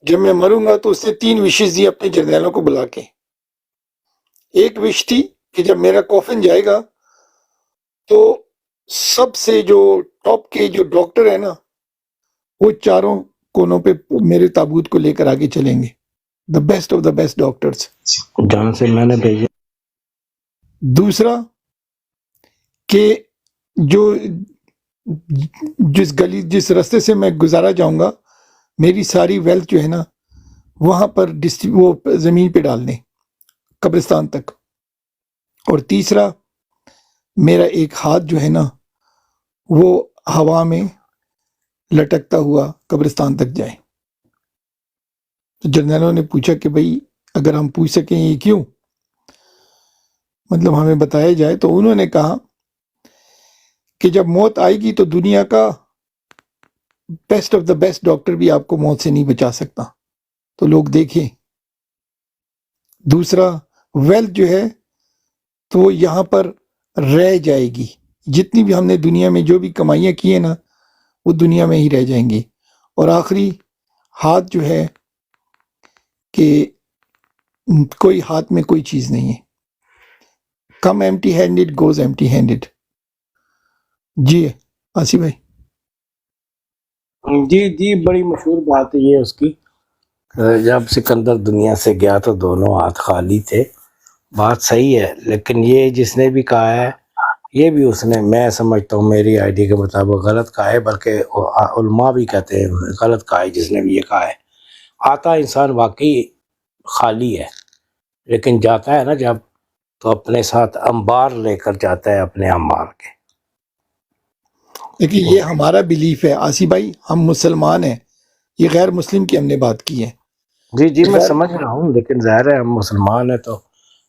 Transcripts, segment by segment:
جب میں مروں گا تو اس نے 3 وشز دی اپنے جرنیلوں کو بلا کے. ایک وش تھی کہ جب میرا کوفن جائے گا تو سب سے جو ٹاپ کے جو ڈاکٹر ہیں نا وہ چاروں کونوں پہ میرے تابوت کو لے کر آگے چلیں گے. The best of the best doctors. جہاں سے میں نے بھیجا. دوسرا کہ جو جس راستے سے میں گزارا جاؤں گا میری ساری ویلتھ جو ہے نا وہاں پر وہ زمین پہ ڈال دیں قبرستان تک. اور تیسرا میرا ایک ہاتھ جو ہے نا وہ ہوا میں لٹکتا ہوا قبرستان تک جائے. تو جرنیلوں نے پوچھا کہ بھئی اگر ہم پوچھ سکیں یہ کیوں، مطلب ہمیں بتایا جائے. تو انہوں نے کہا کہ جب موت آئے گی تو دنیا کا best of the best doctor بھی آپ کو موت سے نہیں بچا سکتا. تو لوگ دیکھیں. دوسرا ویلتھ جو ہے تو وہ یہاں پر رہ جائے گی. جتنی بھی ہم نے دنیا میں جو بھی کمائیاں کی ہیں نا وہ دنیا میں ہی رہ جائیں گی. اور آخری ہاتھ جو ہے کہ کوئی ہاتھ میں کوئی چیز نہیں ہے. Come empty handed goes empty handed. جی آصف بھائی. جی بڑی مشہور بات ہے یہ اس کی. جب سکندر دنیا سے گیا تو دونوں ہاتھ خالی تھے. بات صحیح ہے، لیکن یہ جس نے بھی کہا ہے یہ بھی اس نے، میں سمجھتا ہوں میری آئیڈیا کے مطابق غلط کہا ہے، بلکہ علماء بھی کہتے ہیں غلط کہا ہے جس نے بھی یہ کہا ہے. آتا انسان واقعی خالی ہے، لیکن جاتا ہے نا جب تو اپنے ساتھ انبار لے کر جاتا ہے اپنے انبار کے. لیکن یہ ہمارا بلیف ہے آصف بھائی، ہم مسلمان ہیں، یہ غیر مسلم کی ہم نے بات کی ہے. جی میں سمجھ رہا ہوں، لیکن ظاہر ہے ہم مسلمان ہیں تو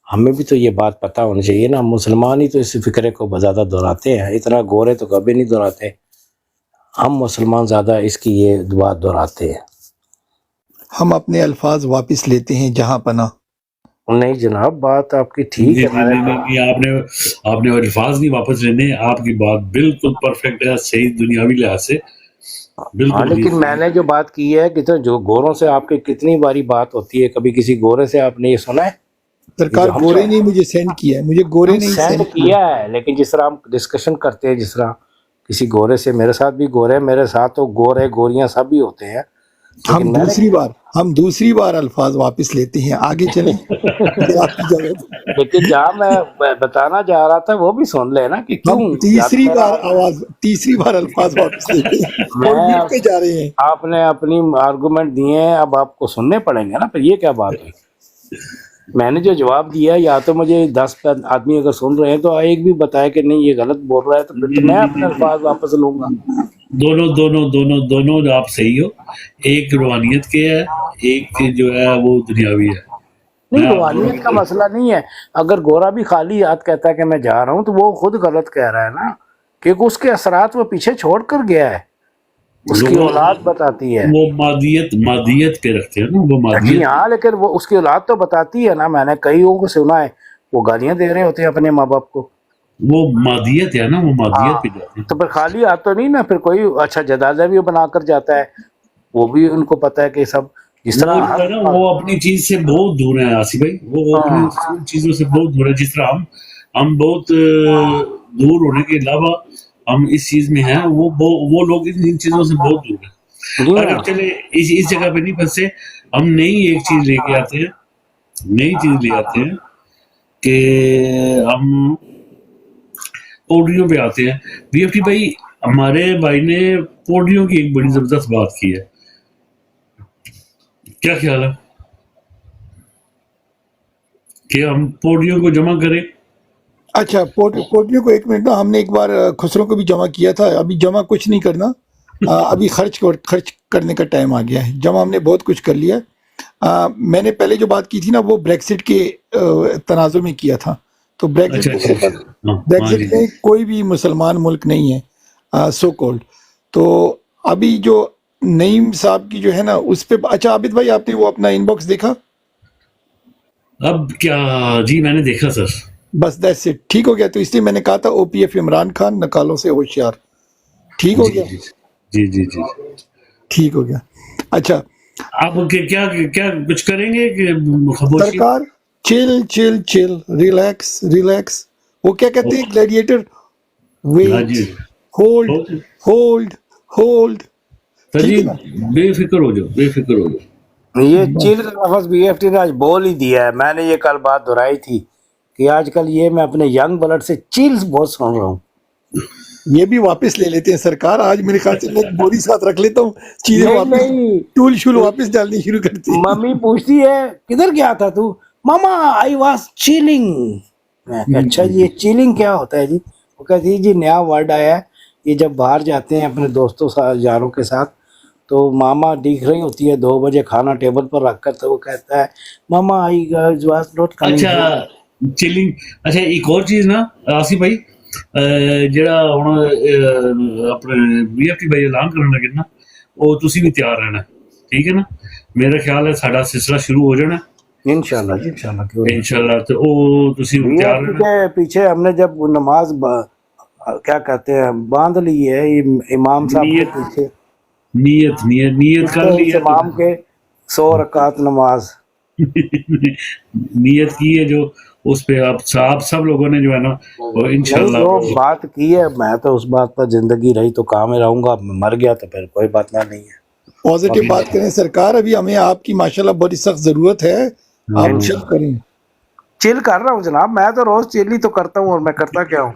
ہمیں بھی تو یہ بات پتہ ہونی چاہیے نا. ہم مسلمان ہی تو اس فکرے کو زیادہ دہراتے ہیں، اتنا گورے تو کبھی نہیں دہراتے. ہم مسلمان زیادہ اس کی یہ بات دہراتے ہیں. ہم اپنے الفاظ واپس لیتے ہیں جہاں پناہ. نہیں جناب، بات آپ کی ٹھیک ہے. آپ نے الفاظ نہیں واپس لینے، آپ کی بات بالکل پرفیکٹ ہے صحیح دنیاوی لحاظ سے بالکل. لیکن میں نے جو بات کی ہے کہ جو گوروں سے آپ کی کتنی باری بات ہوتی ہے، کبھی کسی گورے سے آپ نے یہ سنا ہے؟ سرکار گورے نے مجھے سینڈ کیا ہے، مجھے گورے نے سینڈ کیا ہے، لیکن جس طرح ہم ڈسکشن کرتے ہیں، جس طرح کسی گورے سے، میرے ساتھ بھی گورے، میرے ساتھ تو گورے گوریاں سب بھی ہوتے ہیں. ہم دوسری بار الفاظ واپس لیتے ہیں. آگے چلیں. لیکن جہاں میں بتانا چاہ رہا تھا وہ بھی سن لے نا کہ کیوں تیسری بار الفاظ واپس لیتے ہیں اور مٹ کے جا رہے ہیں. آپ نے اپنی آرگومنٹ دیے ہیں، اب آپ کو سننے پڑیں گے نا. پھر یہ کیا بات ہوئی؟ میں نے جو جواب دیا، یا تو مجھے 10 آدمی اگر سن رہے ہیں تو ایک بھی بتائے کہ نہیں یہ غلط بول رہا ہے، تو پھر تو میں اپنے الفاظ واپس لوں گا. دونوں آپ صحیح ہو. ایک روحانیت کے ہے، ایک جو ہے وہ دنیاوی ہے. نہیں، روحانیت کا مسئلہ نہیں ہے. اگر گورا بھی خالی ہاتھ کہتا ہے کہ میں جا رہا ہوں تو وہ خود غلط کہہ رہا ہے نا، کیونکہ اس کے اثرات وہ پیچھے چھوڑ کر گیا ہے. اس کی اولاد بتاتی ہے. وہ مادیت پہ رکھتے ہیں نا، وہ مادیت. جی ہاں، لیکن وہ اس کی اولاد تو بتاتی ہے نا. میں نے کئی لوگوں کو سنا ہے وہ گالیاں دے رہے ہوتے ہیں اپنے ماں باپ کو. وہ مادیت ہے نا، وہ مادیت پہ جاتے ہیں. تو پھر خالی ہاتھ تو نہیں نا. پھر کوئی اچھا جنازہ بھی بنا کر جاتا ہے، وہ بھی ان کو پتہ ہے کہ سب جس طرح وہ اپنی چیز سے بہت دور ہیں آصف بھائی. وہ اپنی چیزوں سے بہت دور ہے. جس طرح ہم بہت دور ہونے کے علاوہ ہم اس چیز میں ہیں، وہ لوگ ان چیزوں سے بہت دور ہیں. اگر چلے اس جگہ پہ نہیں پھنسے، ہم نئی ایک چیز لے کے آتے ہیں کہ ہم پوڈیوں پہ آتے ہیں. بی ایف ٹی بھائی، ہمارے بھائی نے پوڈیوں کی ایک بڑی زبردست بات کی ہے. کیا خیال ہے کہ ہم پوڈیوں کو جمع کریں؟ اچھا، پوٹلیوں کو 1 منٹ نا. ہم نے ایک بار خسرو کو بھی جمع کیا تھا. ابھی جمع کچھ نہیں کرنا، ابھی خرچ کرنے کا ٹائم آ گیا ہے. جمع ہم نے بہت کچھ کر لیا. میں نے پہلے جو بات کی تھی نا وہ بریکسٹ کے تناظر میں کیا تھا. تو بریکسٹ میں کوئی بھی مسلمان ملک نہیں ہے سو کولڈ. تو ابھی جو نعیم صاحب کی جو ہے نا اس پہ، اچھا عابد بھائی آپ نے وہ اپنا ان باکس دیکھا؟ اب کیا؟ جی میں نے دیکھا سر. بس دیٹس اٹ. ٹھیک ہو گیا. تو اس لیے میں نے کہا تھا او پی ایف عمران خان نکالوں سے ہوشیار. ٹھیک ہو گیا. جی ٹھیک ہو گیا. اچھا، آپ کیا کیا کچھ کریں گے کہ خاموشی؟ سرکار چل چل چل ریلیکس ریلیکس. وہ کیا کہتے ہیں گلیڈیٹر؟ ہاں ویٹ جی، ہولڈ ہولڈ ہولڈ. سر ٹھیک جی ہے نا؟ بے فکر ہو جاؤ، بے فکر ہو جاؤ. یہ چل کا لفظ بی ایف ٹی نے آج بول ہی دیا ہے. میں نے یہ کل بات دہرائی تھی کہ آج کل یہ میں اپنے ینگ بلڈ سے چلز بہت سن رہا ہوں. یہ بھی واپس لے لیتے ہیں سرکار. آج میرے خیال سے میں بوری ساتھ رکھ لیتا ہوں، چیزیں نہیں واپس نہیں، ٹول شول واپس ڈالنی شروع کرتے ہیں. ممی پوچھتی ہے کدھر گیا تھا تو؟ ماما آئی واز چیلنگ. میں کہا اچھا جی یہ چیلنگ کیا ہوتا ہے جی؟ وہ کہتی ہے جی نیا ورڈ آیا ہے، یہ جب باہر جاتے ہیں اپنے دوستوں یاروں کے ساتھ تو ماما دیکھ رہی ہوتی ہے 2 بجے کھانا ٹیبل پر رکھ کر، تو وہ کہتا ہے ماما آئی واز ناٹ کمنگ. اچھا چلنگ. اچھا ایک اور چیز نا آصف بھائی، جڑا ہن اپنے بی ایف ٹی بھائی اعلان کرن لگے نا، وہ تسی بھی تیار رہنا، ٹھیک ہے نا؟ میرا خیال ہے ساڈا سلسلہ شروع ہو جانا انشاءاللہ جی انشاءاللہ. کیوں نہیں؟ انشاءاللہ. تو وہ تسی بی تیار ایف ٹی رہنا. کے پیچھے ہم نے جب وہ نماز کیا کہتے ہیں باندھ لی ہے، امام صاحب کے نیت پیچھے نیت نیت نیت کر پیچھے لی اس ہے تو امام کے 100 رکعت نماز. نیت کی ہے جو اس پہ آپ سب لوگوں نے جو ہے نا وہ نہیں انشاءاللہ جو وہ بات کی ہے، میں تو اس بات پر زندگی رہی تو کام میں رہوں گا، مر گیا تو پھر کوئی بات نہیں ہے. پازیٹیو بات کریں سرکار. ابھی ہمیں آپ کی ماشاءاللہ بڑی سخت ضرورت ہے. آپ چل کریں. چل کر رہا ہوں جناب، میں تو روز چل ہی تو کرتا ہوں، اور میں کرتا کیا ہوں؟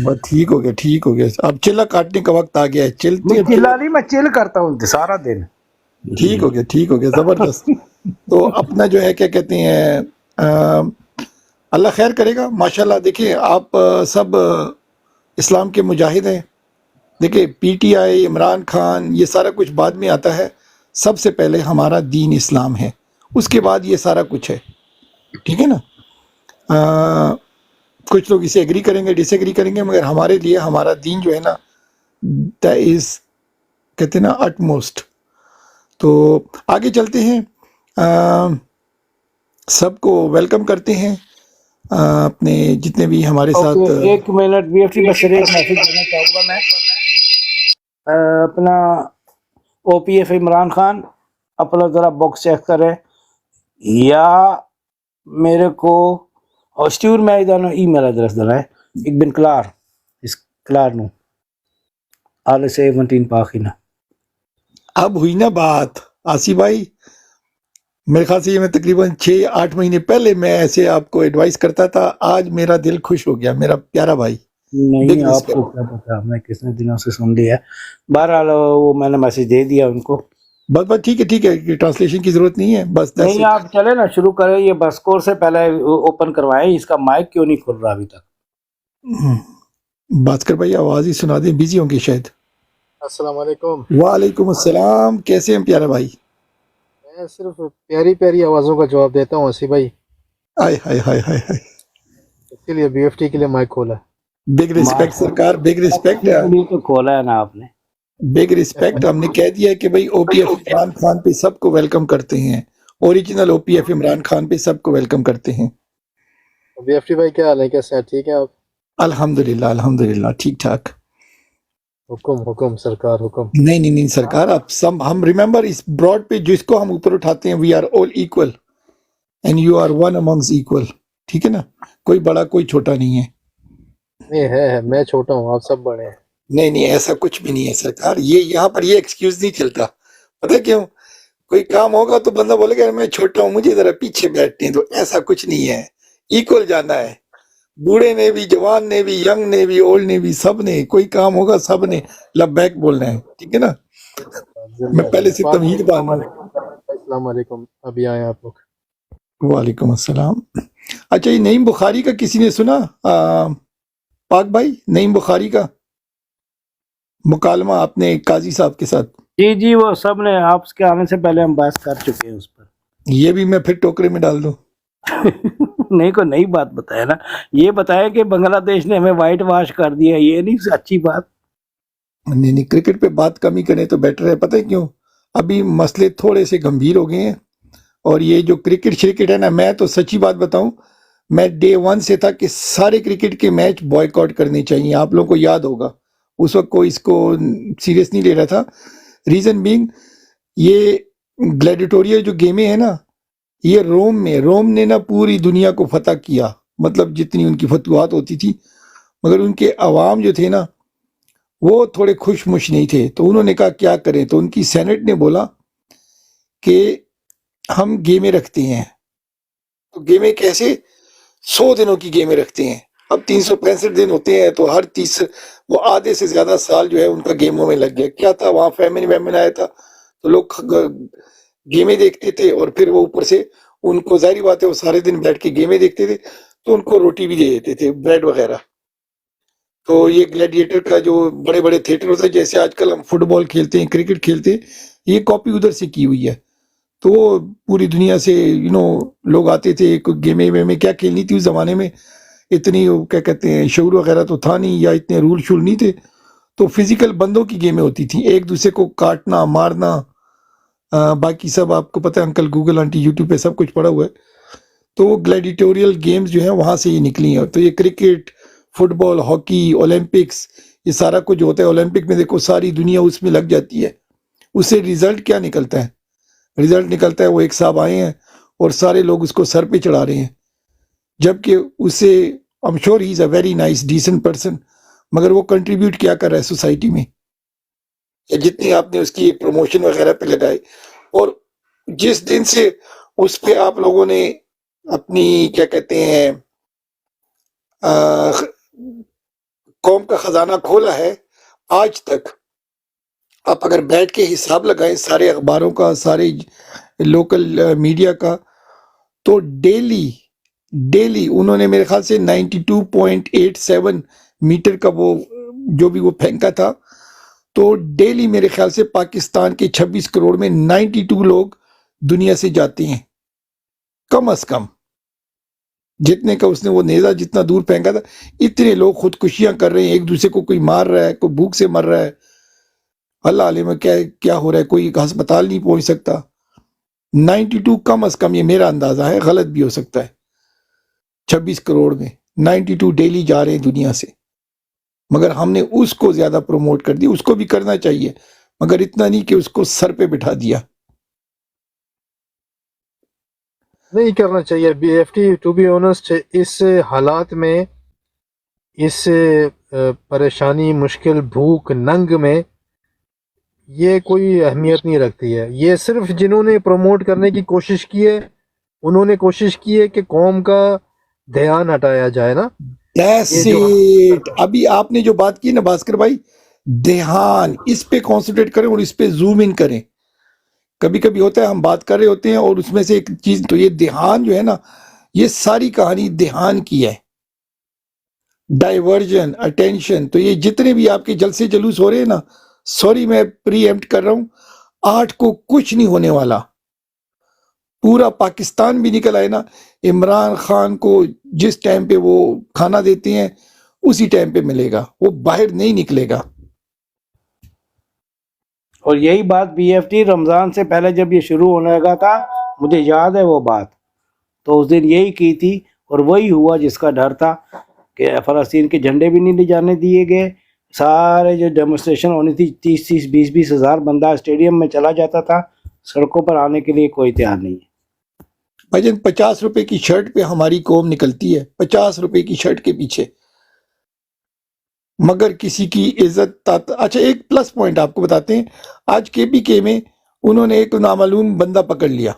بس ٹھیک ہو گیا ٹھیک ہو گیا. اب چلا کاٹنے کا وقت آ گیا ہے. چلتے نہیں چلا نہیں، میں چل کرتا ہوں سارا دن. ٹھیک ہو گیا ٹھیک ہو گیا زبردست. تو اپنا جو ہے کیا کہتے ہیں اللہ خیر کرے گا ماشاءاللہ. دیکھیں آپ سب اسلام کے مجاہد ہیں. دیکھیں P T I, Imran Khan, یہ سارا کچھ بعد میں آتا ہے. سب سے پہلے ہمارا دین اسلام ہے، اس کے بعد یہ سارا کچھ ہے. ٹھیک ہے نا؟ کچھ لوگ اسے ایگری کریں گے، ڈس ایگری کریں گے، مگر ہمارے لیے ہمارا دین جو ہے نا دیٹ از کہتے ہیں نا اٹ موسٹ. تو آگے چلتے ہیں. سب کو ویلکم کرتے ہیں. اپنے جتنے بھی ہمارے اوکے ساتھ 1 منٹ بی ایف ٹی بس ایک میسج دینا چاہوں گا میں. اپنا او پی ایف عمران خان اپنا ذرا باکس چیک کرے یا میرے کو اسٹیور میں ای میل ایڈریس دینا ہے ایک بن کلار اس کلار نو آل 17 پاخینہ. اب ہوئی نا بات آصف بھائی. میرے خیال سے یہ میں تقریباً 6-8 مہینے پہلے میں ایسے آپ کو ایڈوائز کرتا تھا. آج میرا دل خوش ہو گیا میرا پیارا بھائی. نہیں بگ آپ کو رسپیکٹ. کیا پتا، میں کتنے دنوں سے سن لیا. بہرحال وہ میں نے میسج دے دیا ان کو. بس بس ٹھیک ہے ٹرانسلیشن کی ضرورت نہیں ہے. بس that's نہیں it. آپ چلے نا شروع کریں. یہ بس کور سے پہلے اوپن کروائیں. اس کا مائک کیوں نہیں کھل رہا ابھی تک؟ بھاسکر بھائی آواز ہی سنا دیں، بزی ہوں گے شاید. السلام علیکم. وعلیکم السلام. کیسے ہیں پیارا بھائی؟ میں صرف پیاری پیاری آوازوں کا جواب دیتا ہوں اسی بھائی، آئے ہائے ہائے ہائے ہائے. اس کے لیے بی ایف ٹی کے لیے مائک کھولا. بگ ریسپیکٹ سرکار، بگ ریسپیکٹ. کے لیے تو کھولا ہے نا آپ نے. Big respect. ہم نے کہہ دیا ہے کہ بھائی او پی ایف عمران خان پہ سب کو ویلکم کرتے ہیں. اوریجنل او پی ایف عمران خان پہ سب کو ویلکم کرتے ہیں. بی ایف ٹی بھائی کیا حال ہے، کیسے ہیں، ٹھیک ہیں آپ؟ الحمدللہ الحمدللہ ٹھیک ٹھاک. حکم حکم سرکار حکم. نہیں نہیں نہیں سرکار، آپ سب ہم ریممبر اس براڈ پہ جس کو ہم اوپر اٹھاتے ہیں، we are all equal and you are one amongst equal. ٹھیک ہے نا؟ کوئی بڑا کوئی چھوٹا نہیں ہے. نہیں ہے میں چھوٹا ہوں، آپ سب بڑے ہیں. نہیں نہیں ایسا کچھ بھی نہیں ہے سرکار. یہ یہاں پر یہ ایکسکیوز نہیں چلتا. پتہ کیوں؟ کوئی کام ہوگا تو بندہ بولے گا میں چھوٹا ہوں مجھے ذرا پیچھے بیٹھتے ہیں. تو ایسا کچھ نہیں ہے، ایکول جانا ہے. بوڑھے نے بھی، جوان نے بھی، ینگ نے بھی، اولڈ نے بھی، سب نے. کوئی کام ہوگا سب نے لبیک بولنا ہے. ٹھیک ہے نا؟ میں پہلے سے تمہید السلام باندھوں. علیکم السلام علیکم. ابھی آئے آپ لوگ. وعلیکم السلام. اچھا یہ نعیم بخاری کا کسی نے سنا؟ پاک بھائی، نعیم بخاری کا مکالمہ آپ نے قاضی صاحب کے ساتھ. جی جی وہ سب نے آپ کے آنے سے پہلے ہم بحث کر چکے ہیں اس پر. یہ بھی میں پھر ٹوکرے میں ڈال دوں؟ نہیں کوئی نئی بات بتایا نا. یہ بتایا کہ بنگلہ دیش نے ہمیں وائٹ واش کر دیا، یہ نہیں اچھی بات. نہیں نہیں کرکٹ پہ بات کم ہی کریں تو بیٹر ہے. پتہ ہے کیوں؟ ابھی مسئلے تھوڑے سے گمبھیر ہو گئے ہیں. اور یہ جو کرکٹ ہے نا، میں تو سچی بات بتاؤں، میں ڈے 1 سے تھا کہ سارے کرکٹ کے میچ بوائے کاٹ کرنے چاہیے. آپ لوگوں کو یاد ہوگا اس وقت کوئی اس کو سیریس نہیں لے رہا تھا. ریزن بینگ یہ گلیڈیٹوریل جو گیمیں ہیں نا، یہ روم نے نا پوری دنیا کو فتح کیا، مطلب جتنی ان کی فتوحات ہوتی تھی، مگر ان کے عوام جو تھے نا وہ تھوڑے خوش مش نہیں تھے، تو انہوں نے کہا کیا کریں، تو ان کی سینٹ نے بولا کہ ہم گیمیں رکھتے ہیں۔ تو گیمیں کیسے؟ 100 دنوں کی گیمیں رکھتے ہیں۔ اب 365 دن ہوتے ہیں، تو ہر وہ آدھے سے زیادہ سال جو ہے ان کا گیموں میں لگ گیا۔ کیا تھا، وہاں فیمن آیا تھا، تو لوگ گیمیں دیکھتے تھے، اور پھر وہ اوپر سے ان کو ظاہری بات ہے وہ سارے دن بیٹھ کے گیمیں دیکھتے تھے، تو ان کو روٹی بھی دے دیتے تھے، بریڈ وغیرہ۔ تو یہ گلیڈیٹر کا جو بڑے بڑے تھیٹر ہوتا ہے، جیسے آج کل ہم فٹ بال کھیلتے ہیں، کرکٹ کھیلتے ہیں، یہ کاپی ادھر سے کی ہوئی ہے۔ تو وہ پوری دنیا سے لوگ آتے تھے، گیمیں ویمیں کیا کھیلنی تھی اس زمانے میں، اتنی کیا کہتے ہیں شعور وغیرہ تو تھا نہیں، یا اتنے رول شول نہیں تھے، تو فزیکل بندوں کی گیمیں ہوتی تھیں، ایک دوسرے کو کاٹنا مارنا، باقی سب آپ کو پتہ ہے، انکل گوگل آنٹی یوٹیوب پہ سب کچھ پڑا ہوا ہے۔ تو وہ گلیڈیٹوریل گیمز جو ہیں وہاں سے یہ نکلی ہیں۔ تو یہ کرکٹ، فٹ بال، ہاکی، اولمپکس، یہ سارا کچھ ہوتا ہے۔ اولمپک میں دیکھو ساری دنیا اس میں لگ جاتی ہے، اس سے ریزلٹ کیا نکلتا ہے؟ ریزلٹ نکلتا ہے وہ ایک صاحب آئے ہیں اور سارے لوگ اس کو سر پہ چڑھا رہے ہیں، جبکہ اسے I'm sure he's a very nice decent person، مگر وہ کنٹریبیوٹ کیا کر رہا ہے سوسائٹی میں، یا جتنی آپ نے اس کی پروموشن وغیرہ پہ لگائے، اور جس دن سے اس پہ آپ لوگوں نے اپنی کیا کہتے ہیں قوم کا خزانہ کھولا ہے، آج تک آپ اگر بیٹھ کے حساب لگائیں سارے اخباروں کا، سارے لوکل میڈیا کا، تو ڈیلی انہوں نے میرے خیال سے 92.87 میٹر کا وہ جو بھی وہ پھینکا تھا، تو ڈیلی میرے خیال سے پاکستان کے 26 کروڑ میں 92 لوگ دنیا سے جاتے ہیں، کم از کم جتنے کا اس نے وہ نیزہ جتنا دور پھینکا تھا، اتنے لوگ خودکشیاں کر رہے ہیں، ایک دوسرے کو کوئی مار رہا ہے، کوئی بھوک سے مر رہا ہے، اللہ عالم ہے کیا ہو رہا ہے، کوئی ہسپتال نہیں پہنچ سکتا۔ 92 کم از کم، یہ میرا اندازہ ہے، غلط بھی ہو سکتا ہے، 26 کروڑ میں 92 ڈیلی جا رہے ہیں دنیا سے، مگر ہم نے اس کو زیادہ پروموٹ کر دی، اس کو بھی کرنا چاہیے، مگر اتنا نہیں کہ اس کو سر پہ بٹھا دیا۔ نہیں کرنا چاہیے BFT ٹو بی آنیسٹ، اس حالات میں، اس پریشانی، مشکل، بھوک، ننگ میں یہ کوئی اہمیت نہیں رکھتی ہے۔ یہ صرف جنہوں نے پروموٹ کرنے کی کوشش کی ہے، انہوں نے کوشش کی ہے کہ قوم کا دھیان ہٹایا جائے نا۔ That's یہ جو it۔ ابھی آپ نے جو بات کی نا بھاسکر بھائی، دھیان اس پہ کانسنٹریٹ کریں اور اس پہ زوم ان کریں۔ کبھی کبھی ہوتا ہے ہم بات کر رہے ہوتے ہیں اور اس میں سے ایک چیز، تو یہ دھیان جو ہے نا، یہ ساری کہانی دھیان کی ہے، ڈائیورژن، اٹینشن۔ تو یہ جتنے بھی آپ کے جلسے جلوس ہو رہے ہیں نا، سوری میں پری ایمپٹ کر رہا ہوں، 8 کو کچھ نہیں ہونے والا، پورا پاکستان بھی نکل آئے نا، عمران خان کو جس ٹائم پہ وہ کھانا دیتے ہیں اسی ٹائم پہ ملے گا، وہ باہر نہیں نکلے گا۔ اور یہی بات BFT رمضان سے پہلے جب یہ شروع ہونے لگا تھا، مجھے یاد ہے وہ بات، تو اس دن یہی کی تھی، اور وہی ہوا جس کا ڈر تھا کہ فلسطین کے جھنڈے بھی نہیں لے جانے دیے گئے۔ سارے جو ڈیمونسٹریشن ہونی تھی، 30 20 ہزار بندہ اسٹیڈیم میں چلا جاتا تھا، سڑکوں پر آنے کے لیے کوئی تیار نہیں ہے۔ بھائی جان 50 روپے کی شرٹ پہ ہماری قوم نکلتی ہے، 50 روپے کی شرٹ کے پیچھے، مگر کسی کی عزت اچھا ایک پلس پوائنٹ آپ کو بتاتے ہیں، آج KPK میں انہوں نے ایک نامعلوم بندہ پکڑ لیا،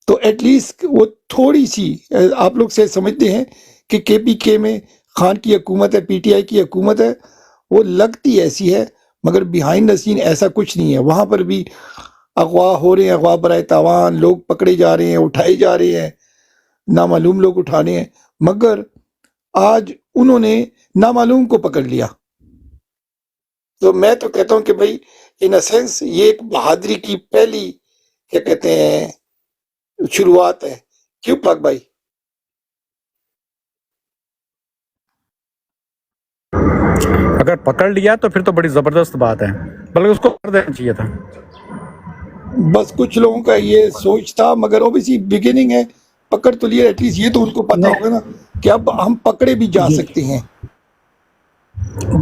تو ایٹ لیسٹ وہ تھوڑی سی آپ لوگ سے سمجھتے ہیں کہ KPK میں خان کی حکومت ہے، PTI کی حکومت ہے، وہ لگتی ایسی ہے، مگر بیہائنڈ دا سین ایسا کچھ نہیں ہے۔ وہاں پر بھی اغوا ہو رہے ہیں، اغوا برائے تاوان، لوگ پکڑے جا رہے ہیں، اٹھائے جا رہے ہیں، نامعلوم لوگ اٹھانے ہیں، مگر آج انہوں نے نامعلوم کو پکڑ لیا۔ تو میں تو کہتا ہوں کہ بھائی ان اے سینس یہ ایک بہادری کی پہلی کیا کہتے ہیں شروعات ہے، کیوں پاک بھائی؟ اگر پکڑ لیا تو پھر تو بڑی زبردست بات ہے، بلکہ اس کو کر دینا چاہیے تھا۔ بس کچھ لوگوں کا یہ سوچ تھا، مگر اوبیسلی بگننگ ہے، پکڑ تو لیا، ایٹ لیسٹ یہ تو ان کو پتا ہوگا نا کہ اب ہم پکڑے بھی جا سکتے ہیں۔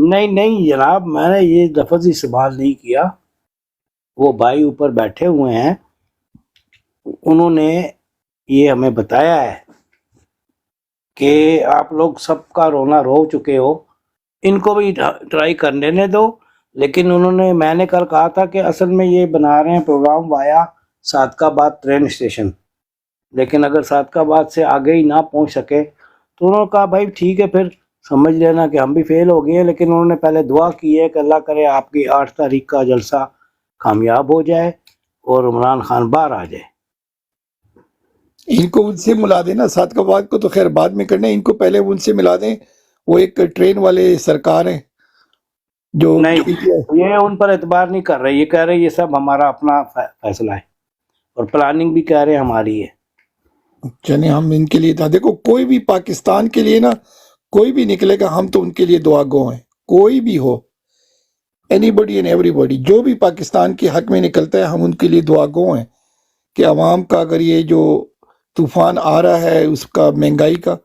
نہیں جناب، میں نے یہ لفظ استعمال نہیں کیا. وہ بھائی اوپر بیٹھے ہوئے ہیں، انہوں نے یہ ہمیں بتایا ہے کہ آپ لوگ سب کا رونا رو چکے ہو، ان کو بھی ٹرائی کرنے دو. لیکن میں نے کل کہا تھا کہ اصل میں یہ بنا رہے ہیں پروگرام وایا صادق آباد ٹرین اسٹیشن، لیکن اگر صادق آباد سے آگے ہی نہ پہنچ سکے تو انہوں نے کہا بھائی ٹھیک ہے، پھر سمجھ لینا کہ ہم بھی فیل ہو گئے ہیں. لیکن انہوں نے پہلے دعا کی ہے کہ اللہ کرے آپ کی 8 تاریخ کا جلسہ کامیاب ہو جائے اور عمران خان باہر آ جائے. ان کو ان سے ملا دینا، صادق آباد کو تو خیر بعد میں کرنا ہے، ان کو پہلے ان سے ملا دیں. وہ ایک ٹرین والے سرکار ہیں جو نہیں، یہ ان پر اعتبار نہیں کر رہے، یہ کہہ رہے یہ سب ہمارا اپنا فیصلہ ہے، اور پلاننگ بھی کہہ رہے ہماری ہے. چلیں ہم ان کے لیے دیکھو کوئی بھی پاکستان کے لیے نا کوئی بھی نکلے گا، ہم تو ان کے لیے دعا گو ہیں. کوئی بھی ہو، اینی بڈی اینڈ ایوری بڈی، جو بھی پاکستان کے حق میں نکلتا ہے ہم ان کے لیے دعا گو ہیں کہ عوام کا اگر یہ جو طوفان آ رہا ہے اس کا مہنگائی کا،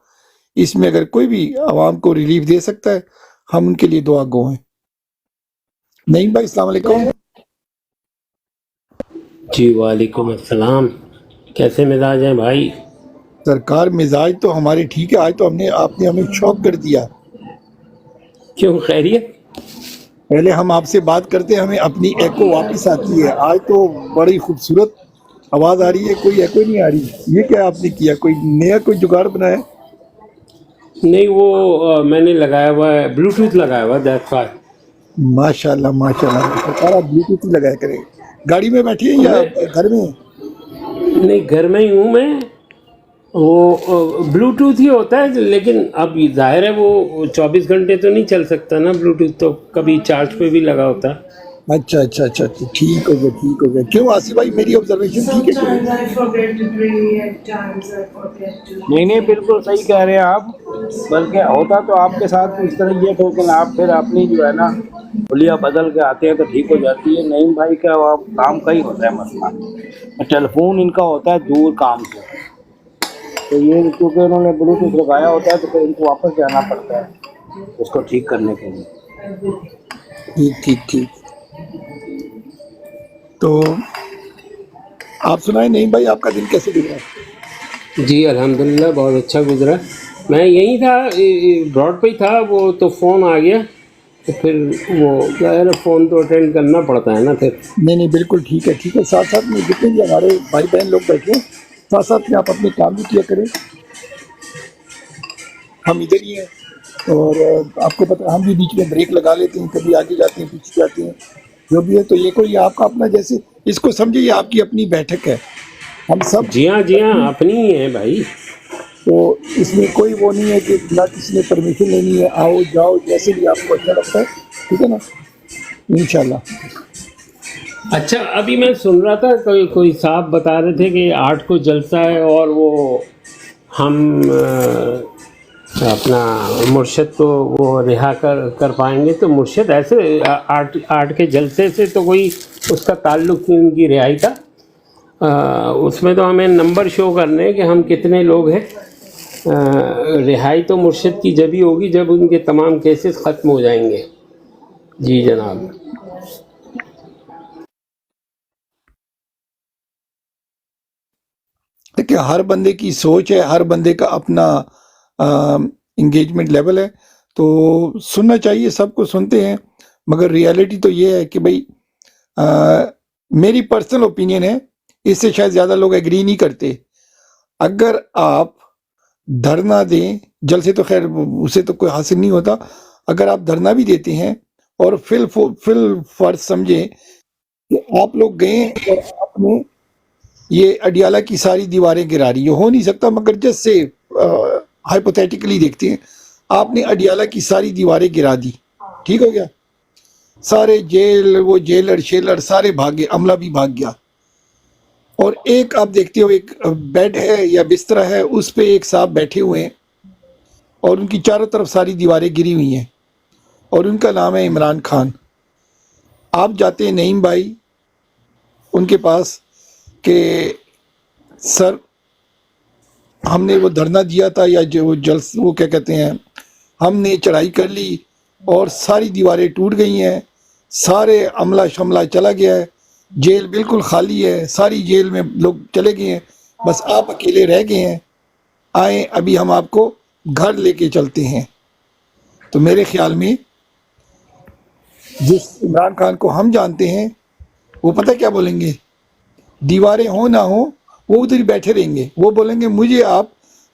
اس میں اگر کوئی بھی عوام کو ریلیف دے سکتا ہے ہم ان کے لیے دعا گو ہیں. نہیں بھائی السلام علیکم. جی وعلیکم السلام. کیسے مزاج ہیں بھائی؟ سرکار مزاج تو ہمارے ٹھیک ہے، آج تو آپ نے ہمیں شوق کر دیا. کیوں، خیریت؟ پہلے ہم آپ سے بات کرتے ہیں ہمیں اپنی ایکو واپس آتی ہے، آج تو بڑی خوبصورت آواز آ رہی ہے، کوئی ایکو نہیں آ رہی. یہ کیا آپ نے کیا، کوئی نیا کوئی جگاڑ بنایا؟ نہیں، وہ میں نے لگایا ہوا ہے، بلوٹوتھ لگایا ہوا ہے، دیٹس وائی. ماشاء اللہ ماشاء اللہ، سرکار آپ بلوٹوتھ ہی لگایا کریں. گاڑی میں بیٹھی ہیں یا میں گھر میں؟ نہیں، گھر میں ہی ہوں میں. وہ بلوٹوتھ ہی ہوتا ہے، لیکن اب ظاہر ہے وہ 24 گھنٹے تو نہیں چل سکتا نا بلوٹوتھ، تو کبھی چارج پہ بھی لگا ہوتا ہے. اچھا اچھا اچھا اچھا، ٹھیک ہو گیا ٹھیک ہو گیا. کیوں آصف بھائی میری آبزرویشن ٹھیک ہے کہ نہیں؟ Sometimes I forget to pray, at times I forget to نہیں بالکل صحیح کہہ رہے ہیں آپ، بلکہ ہوتا تو آپ کے ساتھ اس طرح یہ تھا، لیکن آپ پھر اپنی جو ہے نا حلیہ بدل کے آتے ہیں تو ٹھیک ہو جاتی ہے. نہیں بھائی کا کام کا ہی ہوتا ہے مسئلہ، ٹیلی فون ان کا ہوتا ہے دور کام سے، تو یہ کیونکہ انہوں نے بلوٹوتھ لگایا ہوتا ہے تو پھر ان کو واپس جانا پڑتا ہے اس کو ٹھیک کرنے کے لیے. ٹھیک ٹھیک ٹھیک. تو آپ سنائیں نہیں بھائی، آپ کا دن کیسے گزرا؟ جی الحمدللہ بہت اچھا گزرا. میں یہیں تھا، براڈ پہ ہی تھا، وہ تو فون آ گیا، تو پھر وہ ظاہر ہے فون تو اٹینڈ کرنا پڑتا ہے نا پھر. نہیں بالکل ٹھیک ہے ٹھیک ہے. ساتھ ساتھ میں جتنے بھی ہمارے بھائی بہن لوگ بیٹھے ہیں ساتھ ساتھ میں آپ اپنے کام بھی کیا کریں. ہم ادھر ہی ہیں، اور آپ کو پتہ ہم بھی بیچ میں بریک لگا لیتے ہیں، کبھی آگے جاتے ہیں پیچھے جاتے ہیں، جو بھی ہے. تو یہ کوئی آپ کا اپنا، جیسے اس کو سمجھے یہ آپ کی اپنی بیٹھک ہے، ہم سب جی ہاں اپنی ہی ہے بھائی. تو اس میں کوئی وہ نہیں ہے کہ نہ کسی نے پرمیشن لینی ہے، آؤ جاؤ جیسے بھی آپ کو اچھا لگتا ہے، ٹھیک ہے نا، انشاءاللہ. اچھا، ابھی میں سن رہا تھا کوئی صاحب بتا رہے تھے کہ 8 کو جلسہ ہے، اور وہ ہم اپنا مرشد کو وہ رہا کر پائیں گے. تو مرشد ایسے 8 کے جلسے سے تو کوئی اس کا تعلق نہیں ان کی رہائی کا. اس میں تو ہمیں نمبر شو کرنے کہ ہم کتنے لوگ ہیں. رہائی تو مرشد کی جب ہی ہوگی جب ان کے تمام کیسز ختم ہو جائیں گے. جی جناب. دیکھیں ہر بندے کی سوچ ہے، ہر بندے کا اپنا انگیجمنٹ لیول ہے، تو سننا چاہیے، سب کو سنتے ہیں، مگر ریالٹی تو یہ ہے کہ بھئی میری پرسنل اوپینین ہے، اس سے شاید زیادہ لوگ ایگری نہیں کرتے. اگر آپ دھرنا دیں، جلسے تو خیر اسے تو کوئی حاصل نہیں ہوتا، اگر آپ دھرنا بھی دیتے ہیں اور فل فرض سمجھیں کہ آپ لوگ گئے اور آپ نے یہ اڈیالہ کی ساری دیواریں گرا رہی، ہو نہیں سکتا، مگر جس سے ہائپوتھیٹیکلی دیکھتے ہیں، آپ نے اڈیالہ کی ساری دیواریں گرا دی، ٹھیک ہو گیا، سارے جیل، وہ جیلر شیلر سارے بھاگے، عملہ بھی بھاگ گیا، اور ایک آپ دیکھتے ہو ایک بیڈ ہے یا بستر ہے، اس پہ ایک صاحب بیٹھے ہوئے ہیں اور ان کی چاروں طرف ساری دیواریں گری ہوئی ہیں، اور ان کا نام ہے عمران خان. آپ جاتے ہیں نعیم بھائی ان کے پاس کہ سر ہم نے وہ دھرنا دیا تھا یا جو وہ کیا کہتے ہیں، ہم نے چڑھائی کر لی اور ساری دیواریں ٹوٹ گئی ہیں، سارے عملہ شملہ چلا گیا ہے، جیل بالکل خالی ہے، ساری جیل میں لوگ چلے گئے ہیں، بس آپ اکیلے رہ گئے ہیں، آئیں ابھی ہم آپ کو گھر لے کے چلتے ہیں۔ تو میرے خیال میں جس عمران خان کو ہم جانتے ہیں وہ پتہ کیا بولیں گے، دیواریں ہوں نہ ہوں وہ ادھر ہی بیٹھے رہیں گے، وہ بولیں گے مجھے آپ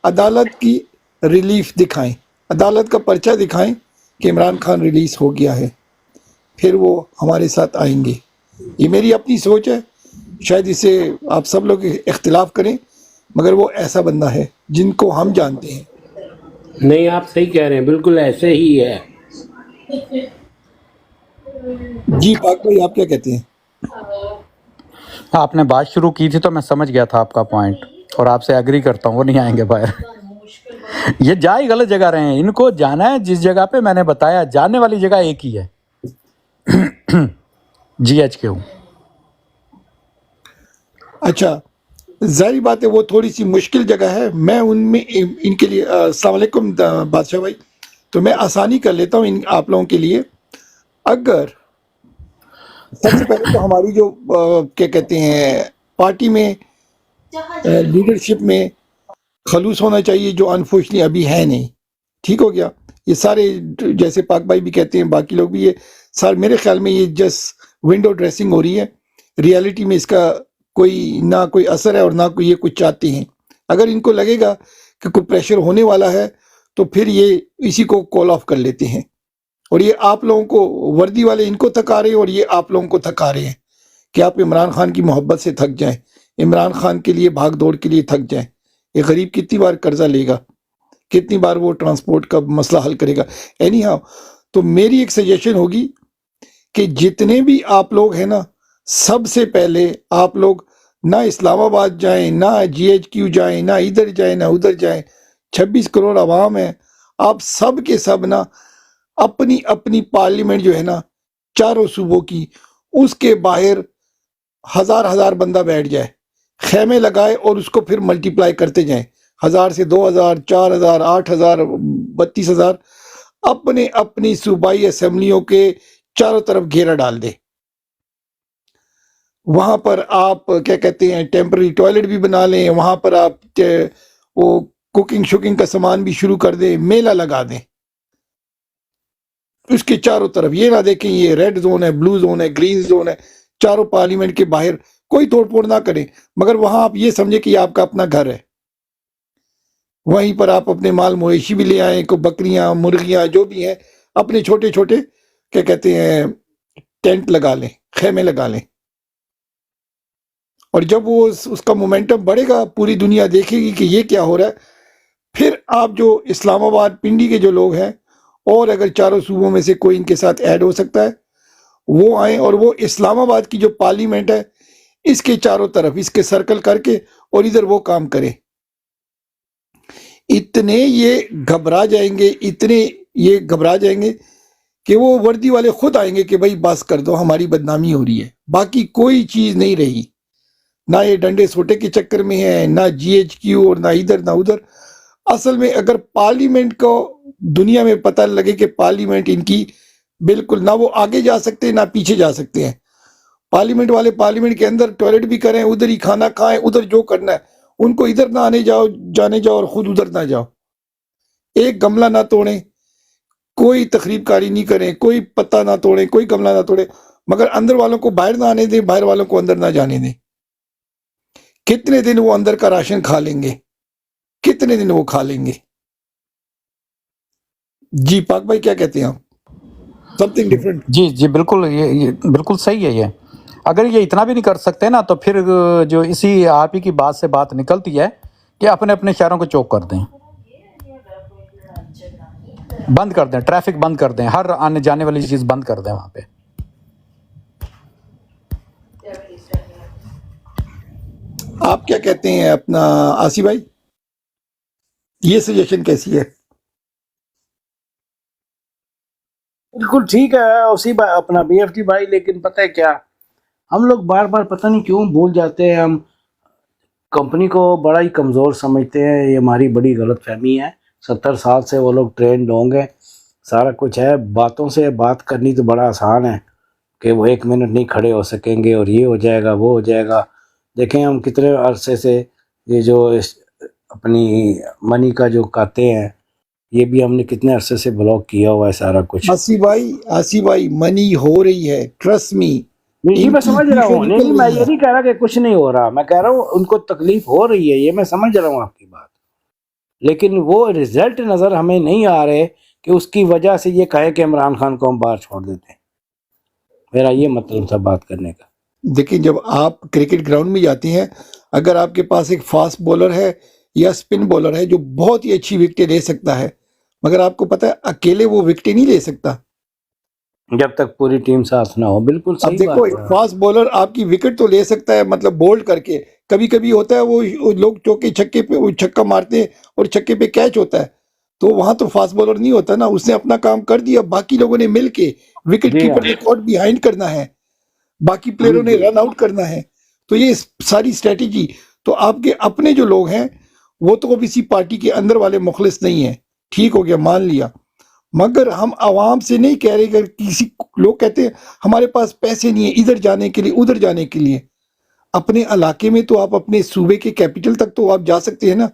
عدالت کی ریلیف دکھائیں، عدالت کا پرچہ دکھائیں کہ عمران خان ریلیز ہو گیا ہے، پھر وہ ہمارے ساتھ آئیں گے۔ یہ میری اپنی سوچ ہے، شاید اسے آپ سب لوگ اختلاف کریں، مگر وہ ایسا بندہ ہے جن کو ہم جانتے ہیں۔ نہیں آپ صحیح کہہ رہے ہیں، بالکل ایسے ہی ہے۔ جی پاک بھائی آپ کیا کہتے ہیں؟ آپ نے بات شروع کی تھی تو میں سمجھ گیا تھا آپ کا پوائنٹ، اور آپ سے ایگری کرتا ہوں، وہ نہیں آئیں گے باہر۔ یہ جا ہی غلط جگہ رہے ہیں، ان کو جانا ہے جس جگہ پہ میں نے بتایا، جانے والی جگہ ایک ہی ہے، GHQ۔ اچھا ظاہری بات ہے وہ تھوڑی سی مشکل جگہ ہے، میں ان میں ان کے لیے السلام علیکم بادشاہ بھائی، تو میں آسانی کر لیتا ہوں آپ لوگوں کے لیے۔ اگر سب سے پہلے تو ہماری جو کیا کہتے ہیں پارٹی میں لیڈرشپ میں خلوص ہونا چاہیے، جو انفارچونیٹلی ابھی ہے نہیں، ٹھیک ہو گیا۔ یہ سارے جیسے پاک بھائی بھی کہتے ہیں، باقی لوگ بھی، یہ سارے میرے خیال میں یہ جسٹ ونڈو ڈریسنگ ہو رہی ہے، ریالٹی میں اس کا کوئی نہ کوئی اثر ہے اور نہ کوئی یہ کچھ چاہتے ہیں۔ اگر ان کو لگے گا کہ کوئی پریشر ہونے والا ہے تو پھر یہ اسی کو کال آف کر لیتے ہیں، اور یہ آپ لوگوں کو وردی والے ان کو تھکا رہے ہیں اور یہ آپ لوگوں کو تھکا رہے ہیں کہ آپ عمران خان کی محبت سے تھک جائیں، عمران خان کے لیے بھاگ دوڑ کے لیے تھک جائیں۔ یہ غریب کتنی بار قرضہ لے گا، کتنی بار وہ ٹرانسپورٹ کا مسئلہ حل کرے گا۔ اینی ہاؤ، تو میری ایک سجیشن ہوگی کہ جتنے بھی آپ لوگ ہیں نا، سب سے پہلے آپ لوگ نہ اسلام آباد جائیں، نہ GHQ جائیں، نہ ادھر جائیں نہ ادھر جائیں۔ 26 کروڑ عوام ہے، آپ سب کے سب نا اپنی اپنی پارلیمنٹ جو ہے نا چاروں صوبوں کی، اس کے باہر ہزار بندہ بیٹھ جائے، خیمے لگائے اور اس کو پھر ملٹیپلائی کرتے جائیں، 1000 سے 2000، 4000، 8000، 32,000، اپنے اپنی صوبائی اسمبلیوں کے چاروں طرف گھیرا ڈال دے۔ وہاں پر آپ کیا کہتے ہیں ٹیمپرری ٹوائلٹ بھی بنا لیں، وہاں پر آپ وہ کوکنگ شوکنگ کا سامان بھی شروع کر دیں، میلہ لگا دیں اس کے چاروں طرف۔ یہ نہ دیکھیں یہ ریڈ زون ہے، بلو زون ہے، گرین زون ہے، چاروں پارلیمنٹ کے باہر کوئی توڑ پھوڑ نہ کریں، مگر وہاں آپ یہ سمجھیں کہ یہ آپ کا اپنا گھر ہے، وہیں پر آپ اپنے مال مویشی بھی لے آئیں، کو بکریاں مرغیاں جو بھی ہیں، اپنے چھوٹے چھوٹے کیا کہتے ہیں ٹینٹ لگا لیں، خیمے لگا لیں، اور جب وہ اس کا مومنٹم بڑھے گا، پوری دنیا دیکھے گی کہ یہ کیا ہو رہا ہے، پھر آپ جو اسلام آباد پنڈی کے جو لوگ ہیں، اور اگر چاروں صوبوں میں سے کوئی ان کے ساتھ ایڈ ہو سکتا ہے وہ آئیں، اور وہ اسلام آباد کی جو پارلیمنٹ ہے اس کے چاروں طرف اس کے سرکل کر کے اور ادھر وہ کام کرے۔ اتنے یہ گھبرا جائیں گے، اتنے یہ گھبرا جائیں گے کہ وہ وردی والے خود آئیں گے کہ بھائی بس کر دو، ہماری بدنامی ہو رہی ہے، باقی کوئی چیز نہیں رہی، نہ یہ ڈنڈے سوٹے کے چکر میں ہے، نہ GHQ اور نہ ادھر نہ ادھر۔ اصل میں اگر پارلیمنٹ کو دنیا میں پتہ لگے کہ پارلیمنٹ ان کی بالکل نہ وہ آگے جا سکتے نہ پیچھے جا سکتے ہیں، پارلیمنٹ والے پارلیمنٹ کے اندر ٹوائلٹ بھی کریں، ادھر ہی کھانا کھائیں، ادھر جو کرنا ہے، ان کو ادھر نہ جانے جاؤ اور خود ادھر نہ جاؤ، ایک گملہ نہ توڑیں، کوئی تخریب کاری نہیں کریں، کوئی پتہ نہ توڑیں، کوئی گملہ نہ توڑیں، مگر اندر والوں کو باہر نہ آنے دیں، باہر والوں کو اندر نہ جانے دیں۔ کتنے دن وہ اندر کا راشن کھا لیں گے، کتنے دن وہ کھا لیں گے؟ جی پاک بھائی کیا کہتے ہیں آپ؟ Some thing different. جی بالکل، یہ بالکل صحیح ہے۔ یہ اگر یہ اتنا بھی نہیں کر سکتے نا تو پھر جو اسی آپ ہی کی بات سے بات نکلتی ہے کہ اپنے اپنے شہروں کو چوک کر دیں، بند کر دیں، ٹریفک بند کر دیں، ہر آنے جانے والی چیز بند کر دیں وہاں پہ۔ آپ کیا کہتے ہیں اپنا آسی بھائی، یہ سجیشن کیسی ہے؟ بالکل ٹھیک ہے اسی اپنا BFT بھائی، لیکن پتہ ہے کیا، ہم لوگ بار بار پتہ نہیں کیوں بھول جاتے ہیں، ہم کمپنی کو بڑا ہی کمزور سمجھتے ہیں، یہ ہماری بڑی غلط فہمی ہے۔ 70 سال سے وہ لوگ ٹرینڈ ہوں گے، سارا کچھ ہے. باتوں سے بات کرنی تو بڑا آسان ہے کہ وہ 1 منٹ نہیں کھڑے ہو سکیں گے اور یہ ہو جائے گا وہ ہو جائے گا. دیکھیں ہم کتنے عرصے سے یہ جو اپنی منی کا جو کھاتے ہیں یہ بھی ہم نے کتنے عرصے سے بلاک کیا ہوا ہے سارا کچھ. آصف بھائی منی ہو رہی ہے، ٹرسٹ می. جی میں سمجھ رہا ہوں. نہیں میں یہ نہیں کہہ رہا کہ کچھ نہیں ہو رہا، میں کہہ رہا ہوں ان کو تکلیف ہو رہی ہے، یہ میں سمجھ رہا ہوں آپ کی بات، لیکن وہ رزلٹ نظر ہمیں نہیں آ رہے کہ اس کی وجہ سے یہ کہے کہ عمران خان کو ہم باہر چھوڑ دیتے ہیں. میرا یہ مطلب تھا بات کرنے کا. دیکھیں جب آپ کرکٹ گراؤنڈ میں جاتے ہیں، اگر آپ کے پاس ایک فاسٹ بولر ہے یا سپن بولر ہے جو بہت ہی اچھی وکٹیں لے سکتا ہے، مگر آپ کو پتہ ہے اکیلے وہ وکٹیں نہیں لے سکتا جب تک پوری ٹیم ساتھ نہ ہو. بالکل اب صحیح دیکھو بات ایک ہے. فاسٹ بولر آپ کی وکٹ تو لے سکتا ہے، مطلب بولڈ کر کے. کبھی کبھی ہوتا ہے وہ لوگ چوکے چھکے پہ وہ چھکا مارتے ہیں اور چھکے پہ کیچ ہوتا ہے، تو وہاں تو فاسٹ بولر نہیں ہوتا نا، اس نے اپنا کام کر دیا، باقی لوگوں نے مل کے وکٹ جی کیپر ہاں نے کاٹ بیہائنڈ کرنا ہے، باقی جی پلیئروں نے جی رن آؤٹ کرنا ہے. تو یہ ساری اسٹریٹجی تو آپ کے اپنے جو لوگ ہیں وہ تو کسی پارٹی کے اندر والے مخلص نہیں ہیں، ٹھیک ہو گیا مان لیا، مگر ہم عوام سے نہیں کہہ رہے کہ کسی لوگ کہتے ہیں ہمارے پاس پیسے نہیں ہیں ادھر جانے کے لیے ادھر جانے کے لیے. اپنے علاقے میں تو آپ اپنے صوبے کے کیپٹل تک تو آپ جا سکتے ہیں نا،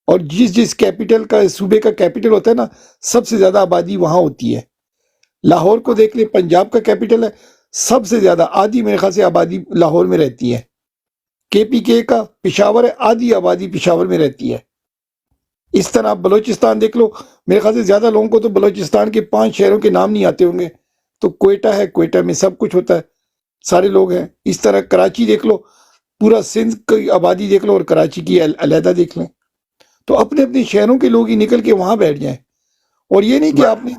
اور جس کیپٹل کا صوبے کا کیپٹل ہوتا ہے نا سب سے زیادہ آبادی وہاں ہوتی ہے. لاہور کو دیکھ لیں، پنجاب کا کیپٹل ہے، سب سے زیادہ آدھی میرے خیال سے آبادی لاہور میں رہتی ہے. کے پی کے کا پشاور ہے، آدھی آبادی پشاور میں رہتی ہے. اس طرح آپ بلوچستان دیکھ لو، میرے خیال سے زیادہ لوگوں کو تو بلوچستان کے 5 شہروں کے نام نہیں آتے ہوں گے. تو کوئٹہ ہے، کوئٹہ میں سب کچھ ہوتا ہے، سارے لوگ ہیں. اس طرح کراچی دیکھ لو، پورا سندھ کی آبادی دیکھ لو اور کراچی کی علیحدہ دیکھ لیں. تو اپنے اپنے شہروں کے لوگ ہی نکل کے وہاں بیٹھ جائیں، اور یہ نہیں کہ آپ نے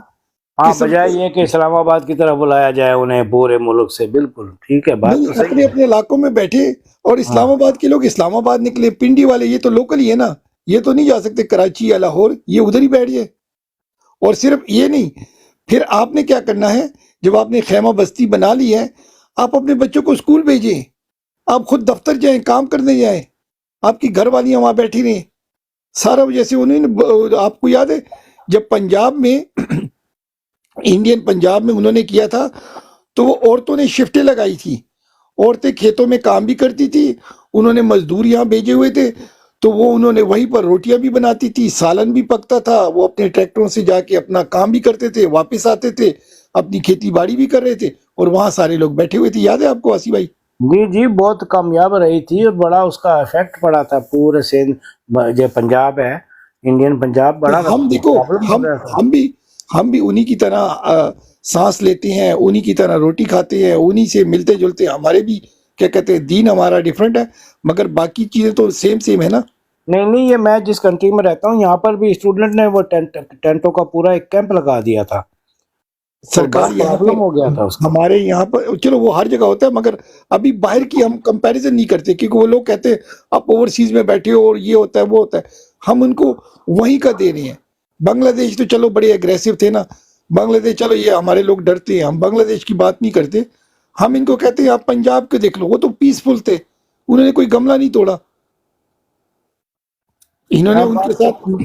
ہاں قسم بجائے یہ کہ اسلام آباد کی طرف بلایا جائے انہیں پورے ملک سے. بالکل ٹھیک ہے، بات تو نہیں صحیح اپنے ہے. اپنے علاقوں میں بیٹھے، اور ہاں اسلام آباد کے لوگ اسلام آباد نکلے، پنڈی والے یہ تو لوکل ہی ہے نا، یہ تو نہیں جا سکتے کراچی یا لاہور، یہ ادھر ہی بیٹھ جائے. اور صرف یہ نہیں، پھر آپ نے کیا کرنا ہے، جب آپ نے خیمہ بستی بنا لی ہے آپ اپنے بچوں کو اسکول بھیجیں، آپ خود دفتر جائیں، کام کرنے جائیں، آپ کی گھر والیاں وہاں بیٹھی رہیں. سارا جیسے انہوں نے آپ کو یاد ہے جب پنجاب میں انڈین پنجاب میں انہوں نے کیا تھا تو وہ عورتوں نے شفٹیں لگائی تھی، عورتیں کھیتوں میں کام بھی کرتی تھی، انہوں نے مزدور یہاں بھیجے ہوئے تھے، تو وہ انہوں نے وہیں پر روٹیاں بھی بناتی تھی، سالن بھی پکتا تھا، وہ اپنے ٹریکٹروں سے جا کے اپنا کام بھی کرتے تھے، واپس آتے تھے، اپنی کھیتی باڑی بھی کر رہے تھے، اور وہاں سارے لوگ بیٹھے ہوئے تھے. یاد ہے آپ کو آسی بھائی؟ جی جی بہت کامیاب رہی تھی اور بڑا اس کا افیکٹ پڑا تھا پورے سندھ. جو پنجاب ہے انڈین پنجاب، تو بڑا ہم دیکھو پرابلم ہو گیا تھا. ہم بھی انہی کی طرح سانس لیتے ہیں، انہی کی طرح روٹی کھاتے ہیں، انہی سے ملتے جلتے ہیں. ہمارے بھی کیا کہتے ہیں دین ہمارا ڈیفرنٹ ہے، مگر باقی چیزیں تو سیم ہے نا. نہیں یہ میں جس کنٹری میں رہتا ہوں یہاں پر بھی اسٹوڈنٹ نے وہ ٹینٹوں کا پورا ایک کیمپ لگا دیا تھا، تو سرکار بڑا یہاں پر پرابلم ہو گیا تھا اس کا. ہمارے یہاں پر چلو وہ ہر جگہ ہوتا ہے، مگر ابھی باہر کی ہم کمپیریزن نہیں کرتے، کیونکہ وہ لوگ کہتے ہیں آپ اوورسیز میں بیٹھے ہو اور یہ ہوتا ہے وہ ہوتا ہے. ہم ان کو وہیں کا دے رہے ہیں. بنگلہ دیش تو چلو بڑے اگریسو تھے نا، بنگلہ دیش چلو یہ ہمارے لوگ ڈرتے ہیں، ہم بنگلہ دیش کی بات نہیں کرتے. ہم ان کو کہتے ہیں آپ پنجاب کے دیکھ لو، وہ تو پیسفل تھے، انہوں نے کوئی گملہ نہیں توڑا، انہوں نے اب ان کے بات ساتھ.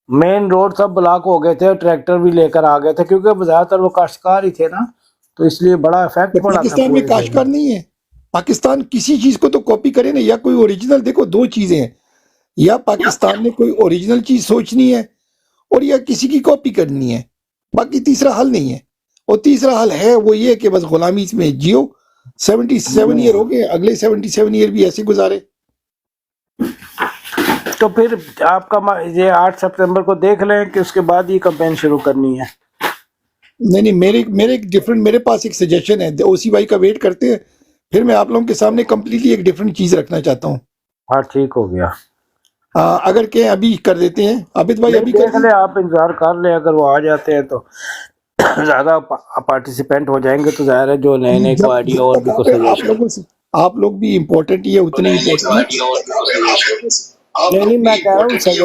مین روڈ سب بلاک ہو گئے تھے، ٹریکٹر بھی لے کر آ گئے تھے کیونکہ زیادہ تر وہ کاشتکار ہی تھے نا، تو اس لیے بڑا افیکٹ پڑا تھا پاکستان میں پورے کاشتکار نہیں ہے. پاکستان کسی چیز کو تو کاپی کرے نا، یا کوئی اوریجنل. دیکھو 2 چیزیں ہیں، یا پاکستان نے کوئی اوریجنل چیز سوچنی ہے اور یا کسی کی کاپی کرنی ہے، باقی تیسرا حل نہیں ہے. اور تیسرا حل ہے وہ یہ کہ بس غلامی میں جیو. 77 ایئر ہو گئے، اگلے 77 ایئر بھی ایسے گزارے. تو پھر آپ کا یہ 8 سپتمبر کو دیکھ لیں کہ اس کے بعد یہ کمپین شروع کرنی ہے. نہیں میرے ایک ڈیفرنٹ، میرے پاس ایک سجیشن ہے، اوسی بھائی کا ویٹ کرتے ہیں، پھر میں آپ لوگوں کے سامنے کمپلیٹلی ایک ڈیفرنٹ چیز رکھنا چاہتا ہوں. ہاں ٹھیک ہو گیا. اگر کہ ابھی کر دیتے ہیں عابد بھائی، نہیں ابھی کر دیکھ دیں. لیں، آپ انتظار کر لیں، اگر وہ آ جاتے ہیں تو زیادہ پارٹیسپینٹ ہو جائیں گے تو ظاہر ہے جو نئے کو آئیڈیا اور بھی کو جب آپ سجیشن. لوگوں سے، آپ لوگ بھی امپورٹنٹ ہی ہے، اتنے امپورٹنٹ. نہیں میں کہہ رہا ہوں suggestion.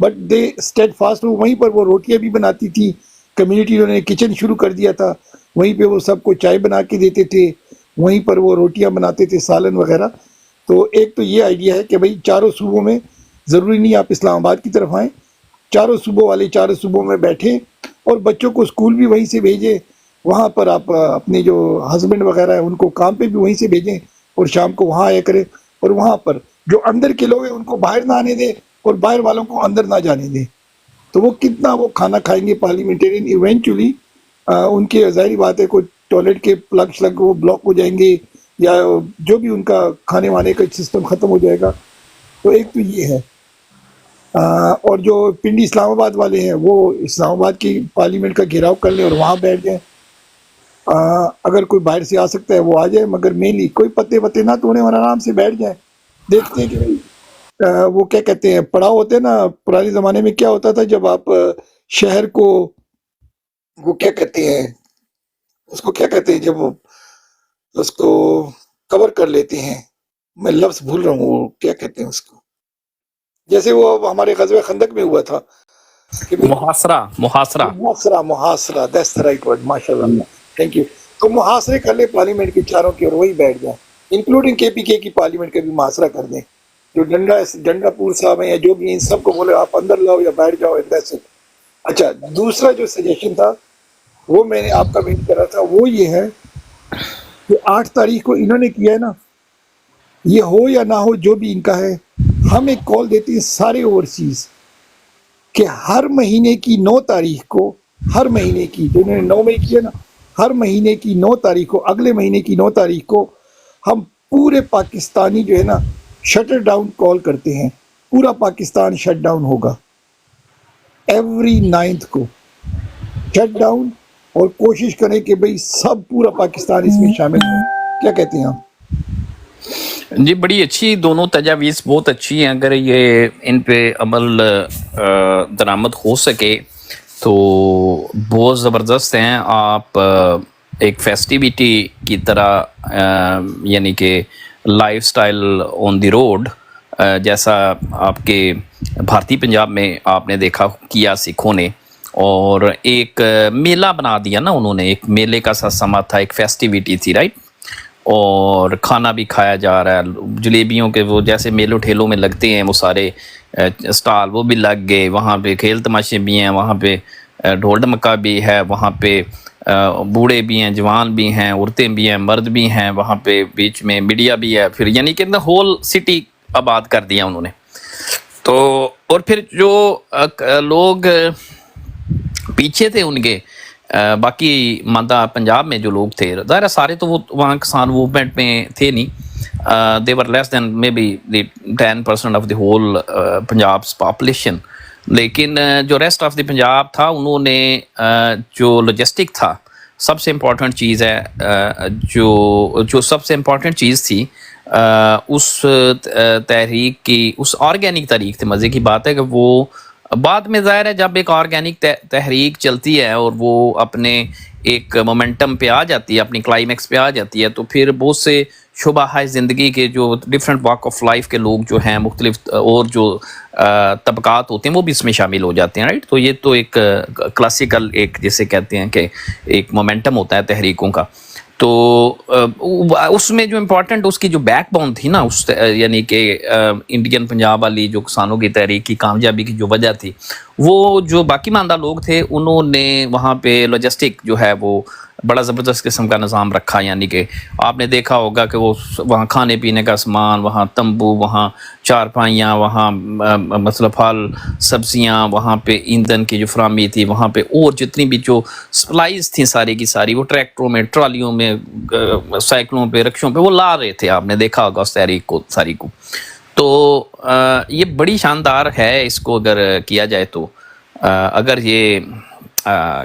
But they stayed fast. وہیں پر وہ روٹیاں بھی بناتی تھی, کمیونٹی انہوں نے کچن شروع کر دیا تھا, وہیں پہ وہ سب کو چائے بنا کے دیتے تھے, وہیں پر وہ روٹیاں بناتے تھے, سالن وغیرہ. تو ایک تو یہ آئیڈیا ہے کہ بھئی چاروں صوبوں میں, ضروری نہیں آپ اسلام آباد کی طرف آئیں, چاروں صوبوں والے چاروں صوبوں میں بیٹھیں اور بچوں کو اسکول بھی وہیں سے بھیجیں, وہاں پر آپ اپنے جو ہسبینڈ وغیرہ ہیں ان کو کام پہ بھی وہیں سے بھیجیں اور شام کو وہاں آیا کریں, اور وہاں پر جو اندر کے لوگ ہیں ان کو باہر نہ آنے دیں اور باہر والوں کو اندر نہ جانے دیں. تو وہ کتنا وہ کھانا کھائیں گے پارلیمنٹرین. ایونچولی ان کے ظاہری بات ہے کوئی ٹوائلٹ کے پلگ شلگ وہ بلاک ہو جائیں گے یا جو بھی ان کا کھانے وانے کا سسٹم ختم ہو جائے گا. تو ایک تو یہ ہے. اور جو پنڈی اسلام آباد والے ہیں وہ اسلام آباد کی پارلیمنٹ کا گھیراؤ کر لیں اور وہاں بیٹھ جائیں. اگر کوئی باہر سے آ سکتا ہے وہ آ جائے, مگر مینلی کوئی پتے وتے نہ توڑیں اور آرام سے بیٹھ جائیں. دیکھتے ہیں کہ وہ کیا کہتے ہیں, پڑاؤ ہوتے ہیں نا, پرانے زمانے میں کیا ہوتا تھا جب آپ شہر کو وہ کیا کہتے ہیں, اس کو کیا کہتے ہیں جب اس کو کور کر لیتے ہیں, میں لفظ بھول رہا ہوں, وہ کیا کہتے ہیں اس کو, جیسے وہ ہمارے غزوہ خندق میں ہوا تھا کہ محاصرہ, دیٹس دا رائٹ ورڈ, ماشاء اللہ, تھینک یو. تو محاصرے کر لیں پارلیمنٹ کے چاروں کی اور وہی بیٹھ جائیں, انکلوڈنگ کے پی کے کی پارلیمنٹ کا بھی محاصرہ کر دیں. جو ڈنڈا پور صاحب ہیں یا جو بھی, ان سب کو بولے آپ اندر لاؤ یا بیٹھ جاؤ. اچھا, دوسرا جو سجیشن تھا وہ میں نے آپ کا ویٹ کر رہا تھا, وہ یہ ہے کہ 8 تاریخ کو انہوں نے کیا ہے نا, یہ ہو یا نہ ہو جو بھی ان کا ہے, ہم ایک کال دیتے ہیں سارے اوورسیز کہ ہر مہینے کی 9 تاریخ کو, ہر مہینے کی, جو انہوں نے 9 میں کیا نا, ہر مہینے کی 9 تاریخ کو, اگلے مہینے کی 9 تاریخ کو ہم پورے پاکستانی جو ہے نا شٹر ڈاؤن کال کرتے ہیں. پورا پاکستان شٹ ڈاؤن ہوگا ایوری 9th کو شٹ ڈاؤن, اور کوشش کریں کہ بھئی سب پورا پاکستان اس میں شامل ہو. کیا کہتے ہیں آپ؟ جی بڑی اچھی دونوں تجاویز بہت اچھی ہیں. اگر یہ ان پہ عمل درآمد ہو سکے تو بہت زبردست ہیں. آپ ایک فیسٹیوٹی کی طرح یعنی کہ لائف سٹائل آن دی روڈ, جیسا آپ کے بھارتی پنجاب میں آپ نے دیکھا کیا سکھوں نے, اور ایک میلہ بنا دیا نا انہوں نے, ایک میلے کا سا سما تھا, ایک فیسٹیوٹی تھی, رائٹ. اور کھانا بھی کھایا جا رہا ہے, جلیبیوں کے وہ جیسے میلوں ٹھیلوں میں لگتے ہیں وہ سارے اسٹال وہ بھی لگ گئے, وہاں پہ کھیل تماشے بھی ہیں, وہاں پہ ڈھول ڈمکا بھی ہے, وہاں پہ بوڑھے بھی ہیں, جوان بھی ہیں, عورتیں بھی ہیں, مرد بھی ہیں, وہاں پہ بیچ میں میڈیا بھی ہے, پھر یعنی کہ ہول سٹی آباد کر دیا انہوں نے. تو اور پھر جو لوگ پیچھے تھے ان کے, باقی ماندہ پنجاب میں جو لوگ تھے, ظاہر سارے تو وہ وہاں کسان موومنٹ میں تھے نہیں, they were less than may be 10% of the whole Punjab's population. لیکن جو ریسٹ آف دی پنجاب تھا انہوں نے جو لاجسٹک تھا, سب سے امپورٹنٹ چیز ہے, جو سب سے امپورٹنٹ چیز تھی اس تحریک کی, اس آرگینک تحریک تھی. مزے کی بات ہے کہ وہ بعد میں ظاہر ہے جب ایک آرگینک تحریک چلتی ہے اور وہ اپنے ایک مومنٹم پہ آ جاتی ہے, اپنی کلائمیکس پہ آ جاتی ہے, تو پھر بہت سے شعبہ ہے زندگی کے جو ڈفرینٹ واک آف لائف کے لوگ جو ہیں, مختلف اور جو طبقات ہوتے ہیں وہ بھی اس میں شامل ہو جاتے ہیں, رائٹ. تو یہ تو ایک کلاسیکل ایک جسے کہتے ہیں کہ ایک مومنٹم ہوتا ہے تحریکوں کا. تو اس میں جو امپورٹنٹ اس کی جو بیک بون تھی نا, اس یعنی کہ انڈین پنجاب والی جو کسانوں کی تحریک کی کامیابی کی جو وجہ تھی, وہ جو باقی ماندہ لوگ تھے انہوں نے وہاں پہ لاجسٹک جو ہے وہ بڑا زبردست قسم کا نظام رکھا. یعنی کہ آپ نے دیکھا ہوگا کہ وہ وہاں کھانے پینے کا سامان, وہاں تمبو, وہاں چارپائیاں, وہاں مطلب پھل سبزیاں, وہاں پہ ایندھن کی جو فراہمی تھی, وہاں پہ اور جتنی بھی جو سپلائیز تھیں ساری کی ساری وہ ٹریکٹروں میں, ٹرالیوں میں, سائیکلوں پہ, رکشوں پہ وہ لا رہے تھے. آپ نے دیکھا ہوگا اس تحریک کو ساری کو. تو یہ بڑی شاندار ہے, اس کو اگر کیا جائے تو, اگر یہ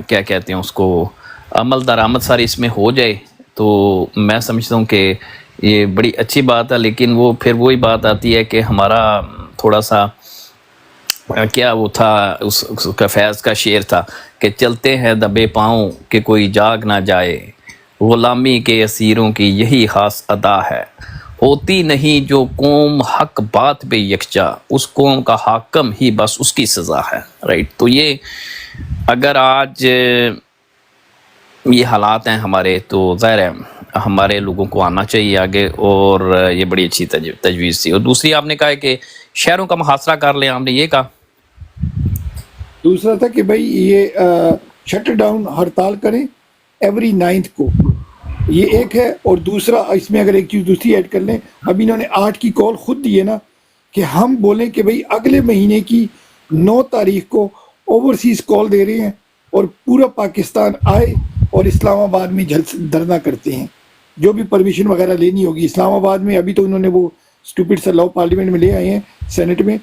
کیا کہتے ہیں اس کو عمل درآمد ساری اس میں ہو جائے تو میں سمجھتا ہوں کہ یہ بڑی اچھی بات ہے. لیکن وہ پھر وہی بات آتی ہے کہ ہمارا تھوڑا سا کیا وہ تھا, اس کا فیض کا شعر تھا کہ چلتے ہیں دبے پاؤں کہ کوئی جاگ نہ جائے, غلامی کے اسیروں کی یہی خاص ادا ہے. ہوتی نہیں جو قوم حق بات پہ یکجا، اس قوم کا حاکم ہی بس اس کی سزا ہے. رائٹ. تو یہ اگر آج یہ حالات ہیں ہمارے، تو ظاہر ہے ہمارے لوگوں کو آنا چاہیے آگے، اور یہ بڑی اچھی تجویز تھی. اور دوسری آپ نے کہا ہے کہ شہروں کا محاصرہ کر لیں، آپ نے یہ کہا. دوسرا تھا کہ بھائی یہ شٹ ڈاؤن ہڑتال کریں ایوری 9th کو، یہ ایک ہے. اور دوسرا اس میں اگر ایک چیز دوسری ایڈ کر لیں، ابھی انہوں نے 8 کی کال خود دی ہے نا، کہ ہم بولیں کہ بھائی اگلے مہینے کی 9 تاریخ کو اوورسیز کال دے رہے ہیں، اور پورا پاکستان آئے اور اسلام آباد میں دھرنا کرتے ہیں، جو بھی پرمیشن وغیرہ لینی ہوگی اسلام آباد میں. ابھی تو انہوں نے وہ اسٹوپڈ سا لاء پارلیمنٹ میں لے آئے ہیں، سینٹ میں.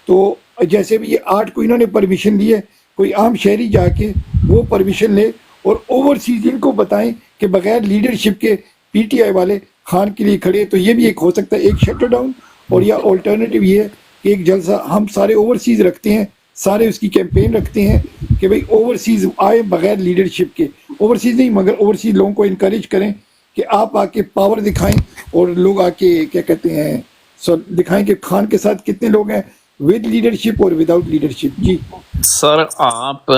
تو جیسے بھی یہ 8 کو انہوں نے پرمیشن دی ہے، کوئی عام شہری جا کے وہ پرمیشن لے اور اوورسیز ان کو بتائیں کہ بغیر لیڈرشپ کے پی ٹی آئی والے خان کے لیے کھڑے. تو یہ بھی ایک ہو سکتا ہے، ایک شٹ ڈاؤن. اور یا آلٹرنیٹیو یہ ہے کہ ایک جلسہ ہم سارے اوورسیز رکھتے ہیں، سارے اس کی کیمپین رکھتے ہیں کہ بھئی اوورسیز آئے بغیر لیڈرشپ کے. اوورسیز نہیں مگر اوورسیز لوگوں کو انکریج کریں کہ آپ آ کے پاور دکھائیں، اور لوگ آ کے کیا کہتے ہیں دکھائیں کہ خان کے ساتھ کتنے لوگ ہیں، ود لیڈرشپ اور وداؤٹ لیڈرشپ. جی سر آپ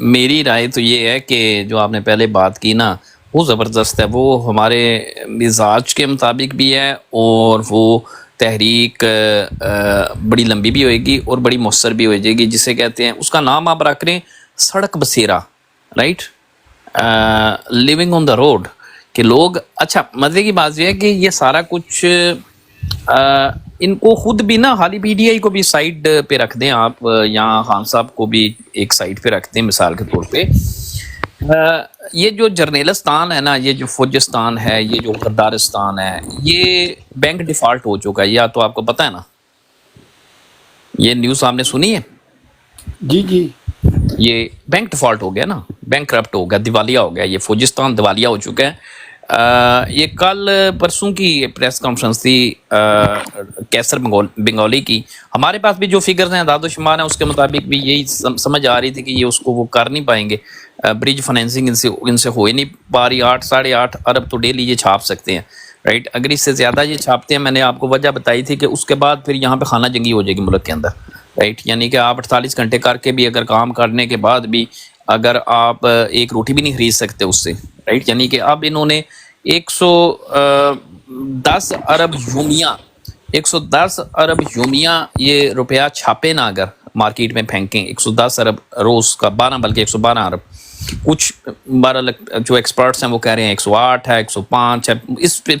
میری رائے تو یہ ہے کہ جو آپ نے پہلے بات کی نا وہ زبردست ہے، وہ ہمارے مزاج کے مطابق بھی ہے، اور وہ تحریک بڑی لمبی بھی ہوئے گی اور بڑی مؤثر بھی ہو جائے گی. جسے کہتے ہیں، اس کا نام آپ رکھ رہے ہیں سڑک بسیرا، right, living on the road. کہ لوگ، اچھا مزے کی بات یہ ہے کہ یہ سارا کچھ ان کو خود بھی نا، حالی پی ٹی آئی کو بھی سائڈ پہ رکھ دیں آپ، یہاں خان صاحب کو بھی ایک سائڈ پہ رکھ دیں مثال کے طور پہ. یہ جو جرنیلستان ہے نا، یہ جو فوجستان ہے، یہ جو غدارستان ہے، یہ بینک ڈیفالٹ ہو چکا ہے. یا تو آپ کو پتہ ہے نا، یہ نیوز آپ نے سنی ہے؟ جی جی یہ بینک ڈیفالٹ ہو گیا نا، بینک کرپٹ ہو گیا، دیوالیہ ہو گیا. یہ فوجستان دیوالیہ ہو چکا ہے. یہ کل پرسوں کی پریس کانفرنس تھی کیسر بنگالی کی. ہمارے پاس بھی جو فگرز ہیں، اعداد و شمار ہیں، اس کے مطابق بھی یہی سمجھ آ رہی تھی کہ یہ اس کو وہ کر نہیں پائیں گے. برج فائنینسنگ ان سے ہو ہی نہیں پا رہی. 8.5 ارب تو ڈیلی یہ چھاپ سکتے ہیں، رائٹ. اگر اس سے زیادہ یہ چھاپتے ہیں، میں نے آپ کو وجہ بتائی تھی کہ اس کے بعد پھر یہاں پہ خانہ جنگی ہو جائے گی ملک کے اندر، رائٹ. یعنی کہ آپ 48 گھنٹے کر کے بھی، اگر کام کرنے کے بعد بھی اگر آپ ایک روٹی بھی نہیں خرید سکتے اس سے، رائٹ. یعنی کہ اب انہوں نے 110 ارب یومیہ 110 ارب یومیہ یہ روپیہ چھاپے نا، اگر مارکیٹ میں پھینکیں 110 ارب روز کا، 12 بلکہ 112 ارب. کچھ 12 جو ایکسپرٹس ہیں وہ کہہ رہے ہیں 108 ہے، 105 ہے. اس پہ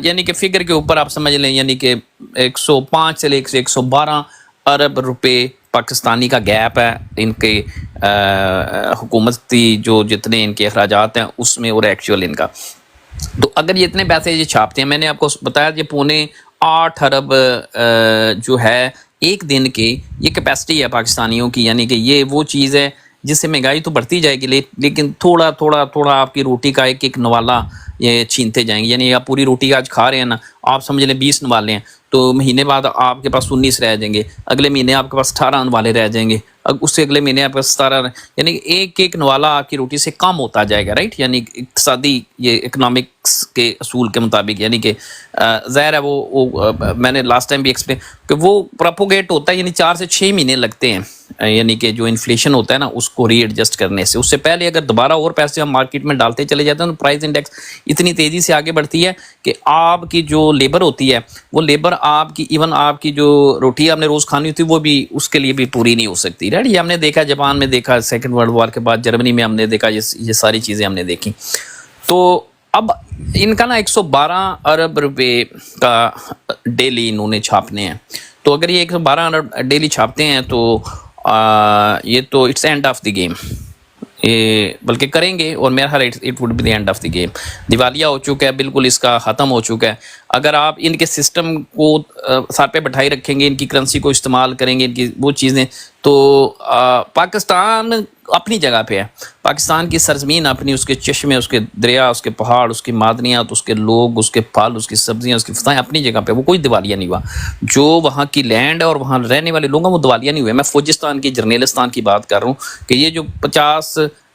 یعنی کہ فگر کے اوپر آپ سمجھ لیں، یعنی کہ 105 سے لے کے 112 ارب روپے پاکستانی کا گیپ ہے ان کے حکومتی جو جتنے ان کے اخراجات ہیں اس میں اور ایکچوئل ان کا. تو اگر یہ اتنے پیسے یہ چھاپتے ہیں، میں نے آپ کو بتایا یہ 8.25 ارب جو ہے ایک دن کی یہ کیپیسٹی ہے پاکستانیوں کی. یعنی کہ یہ وہ چیز ہے جس سے مہنگائی تو بڑھتی جائے گی، لیکن تھوڑا تھوڑا تھوڑا آپ کی روٹی کا ایک نوالا یہ چھینتے جائیں گے. یعنی آپ پوری روٹی آج کھا رہے ہیں نا، آپ سمجھ لیں 20 نوالے ہیں، تو مہینے بعد آپ کے پاس 19 رہ جائیں گے، اگلے مہینے آپ کے پاس 18 نوالے رہ جائیں گے، اس سے اگلے مہینے آپ کے پاس 17. یعنی ایک نوالا آپ کی روٹی سے کم ہوتا جائے گا، رائٹ. یعنی اقتصادی یہ اکنامکس کے اصول کے مطابق. یعنی کہ ظاہر ہے وہ میں نے لاسٹ ٹائم بھی ایکسپلین کہ وہ پروپوگیٹ ہوتا ہے، یعنی 4 سے 6 مہینے لگتے ہیں. یعنی کہ جو انفلیشن ہوتا ہے نا اس کو ری ایڈجسٹ کرنے سے، اس سے پہلے اگر دوبارہ اور پیسے ہم مارکیٹ میں ڈالتے چلے جاتے ہیں تو پرائز انڈیکس اتنی تیزی سے آگے بڑھتی ہے کہ آپ کی جو لیبر ہوتی ہے وہ لیبر آپ کی، ایون آپ کی جو روٹی آپ نے روز کھانی ہوتی ہے وہ بھی اس کے لیے بھی پوری نہیں ہو سکتی، رائٹ. یہ ہم نے دیکھا جاپان میں، دیکھا سیکنڈ ورلڈ وار کے بعد جرمنی میں ہم نے دیکھا، یہ ساری چیزیں ہم نے دیکھی. تو اب ان کا نا 112 ارب روپے کا ڈیلی انہوں نے چھاپنے ہیں. تو اگر یہ 112 ارب ڈیلی چھاپتے ہیں تو یہ تو it's end of the game, بلکہ کریں گے، اور میرا خیال it would be the end of the game. دیوالیہ ہو چکا ہے بالکل، اس کا ختم ہو چکا ہے. اگر آپ ان کے سسٹم کو سر پہ بٹھائی رکھیں گے، ان کی کرنسی کو استعمال کریں گے، ان کی وہ چیزیں، تو پاکستان اپنی جگہ پہ ہے. پاکستان کی سرزمین اپنی، اس کے چشمے، اس کے دریا، اس کے پہاڑ، اس کی معدنیات، اس کے لوگ، اس کے پھل، اس کی سبزیاں، اس کی فضائیں اپنی جگہ پہ. وہ کوئی دیوالیہ نہیں ہوا. جو وہاں کی لینڈ ہے اور وہاں رہنے والے لوگ ہیں وہ دیوالیہ نہیں ہوئے. میں فوجستان کی، جرنیلستان کی بات کر رہا ہوں کہ یہ جو 50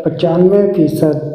95%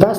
10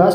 10